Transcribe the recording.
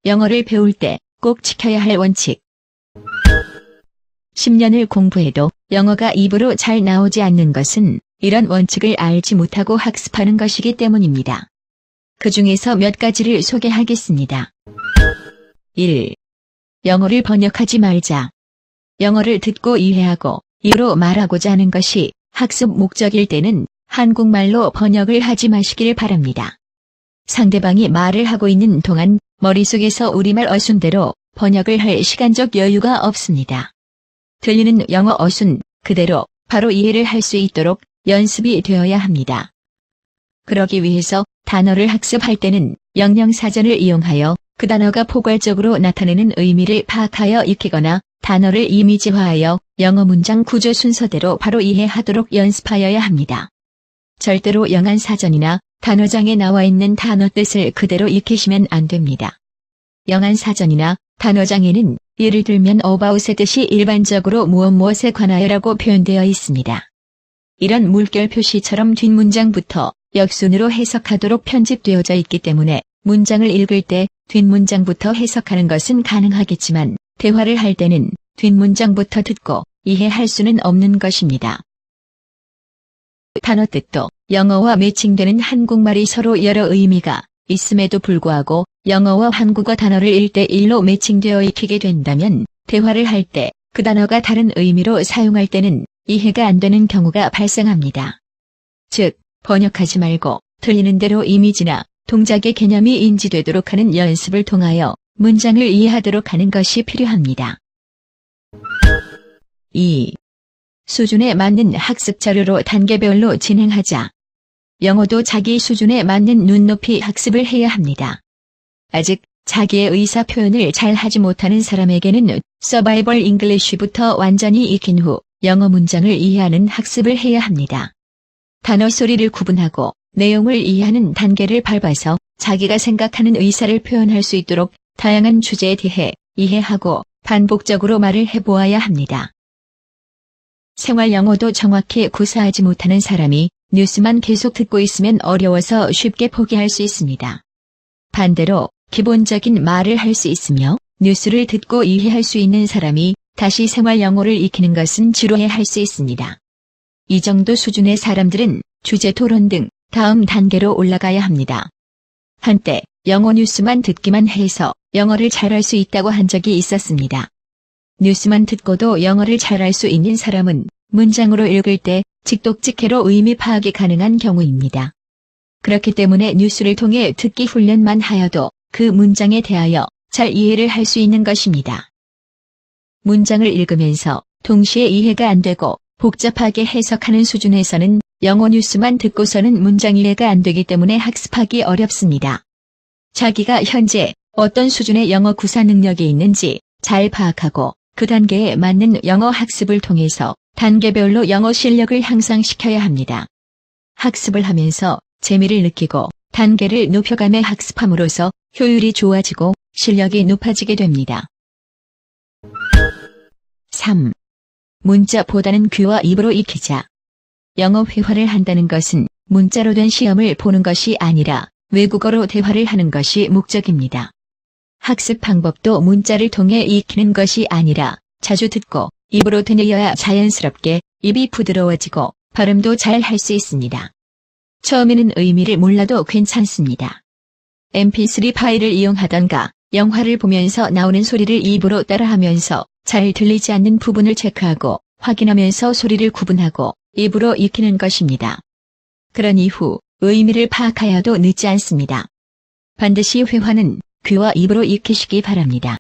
영어를 배울 때 꼭 지켜야 할 원칙. 10년을 공부해도 영어가 입으로 잘 나오지 않는 것은 이런 원칙을 알지 못하고 학습하는 것이기 때문입니다. 그 중에서 몇 가지를 소개하겠습니다. 1. 영어를 번역하지 말자. 영어를 듣고 이해하고 입으로 말하고자 하는 것이 학습 목적일 때는 한국말로 번역을 하지 마시길 바랍니다. 상대방이 말을 하고 있는 동안 머릿속에서 우리말 어순대로 번역을 할 시간적 여유가 없습니다. 들리는 영어 어순 그대로 바로 이해를 할 수 있도록 연습이 되어야 합니다. 그러기 위해서 단어를 학습할 때는 영영사전을 이용하여 그 단어가 포괄적으로 나타내는 의미를 파악하여 익히거나 단어를 이미지화하여 영어 문장 구조 순서대로 바로 이해하도록 연습하여야 합니다. 절대로 영한사전이나 단어장에 나와 있는 단어 뜻을 그대로 익히시면 안 됩니다. 영한사전이나 단어장에는 예를 들면 about의 뜻이 일반적으로 무엇에 관하여라고 표현되어 있습니다. 이런 물결 표시처럼 뒷문장부터 역순으로 해석하도록 편집되어져 있기 때문에 문장을 읽을 때 뒷문장부터 해석하는 것은 가능하겠지만 대화를 할 때는 뒷문장부터 듣고 이해할 수는 없는 것입니다. 단어 뜻도 영어와 매칭되는 한국말이 서로 여러 의미가 있음에도 불구하고 영어와 한국어 단어를 1대1로 매칭되어 익히게 된다면 대화를 할 때 그 단어가 다른 의미로 사용할 때는 이해가 안 되는 경우가 발생합니다. 즉, 번역하지 말고 들리는 대로 이미지나 동작의 개념이 인지되도록 하는 연습을 통하여 문장을 이해하도록 하는 것이 필요합니다. 2. 수준에 맞는 학습 자료로 단계별로 진행하자. 영어도 자기 수준에 맞는 눈높이 학습을 해야 합니다. 아직 자기의 의사 표현을 잘 하지 못하는 사람에게는 서바이벌 잉글리쉬부터 완전히 익힌 후 영어 문장을 이해하는 학습을 해야 합니다. 단어 소리를 구분하고 내용을 이해하는 단계를 밟아서 자기가 생각하는 의사를 표현할 수 있도록 다양한 주제에 대해 이해하고 반복적으로 말을 해보아야 합니다. 생활 영어도 정확히 구사하지 못하는 사람이 뉴스만 계속 듣고 있으면 어려워서 쉽게 포기할 수 있습니다. 반대로 기본적인 말을 할 수 있으며 뉴스를 듣고 이해할 수 있는 사람이 다시 생활 영어를 익히는 것은 지루해할 수 있습니다. 이 정도 수준의 사람들은 주제 토론 등 다음 단계로 올라가야 합니다. 한때 영어 뉴스만 듣기만 해서 영어를 잘할 수 있다고 한 적이 있었습니다. 뉴스만 듣고도 영어를 잘할 수 있는 사람은 문장으로 읽을 때 직독직해로 의미 파악이 가능한 경우입니다. 그렇기 때문에 뉴스를 통해 듣기 훈련만 하여도 그 문장에 대하여 잘 이해를 할 수 있는 것입니다. 문장을 읽으면서 동시에 이해가 안 되고 복잡하게 해석하는 수준에서는 영어 뉴스만 듣고서는 문장 이해가 안 되기 때문에 학습하기 어렵습니다. 자기가 현재 어떤 수준의 영어 구사 능력이 있는지 잘 파악하고 그 단계에 맞는 영어 학습을 통해서 단계별로 영어 실력을 향상시켜야 합니다. 학습을 하면서 재미를 느끼고 단계를 높여가며 학습함으로써 효율이 좋아지고 실력이 높아지게 됩니다. 3. 문자보다는 귀와 입으로 익히자. 영어 회화를 한다는 것은 문자로 된 시험을 보는 것이 아니라 외국어로 대화를 하는 것이 목적입니다. 학습 방법도 문자를 통해 익히는 것이 아니라 자주 듣고 입으로 되뇌어야 자연스럽게 입이 부드러워지고 발음도 잘 할 수 있습니다. 처음에는 의미를 몰라도 괜찮습니다. mp3 파일을 이용하던가 영화를 보면서 나오는 소리를 입으로 따라하면서 잘 들리지 않는 부분을 체크하고 확인하면서 소리를 구분하고 입으로 익히는 것입니다. 그런 이후 의미를 파악하여도 늦지 않습니다. 반드시 회화는 귀와 입으로 익히시기 바랍니다.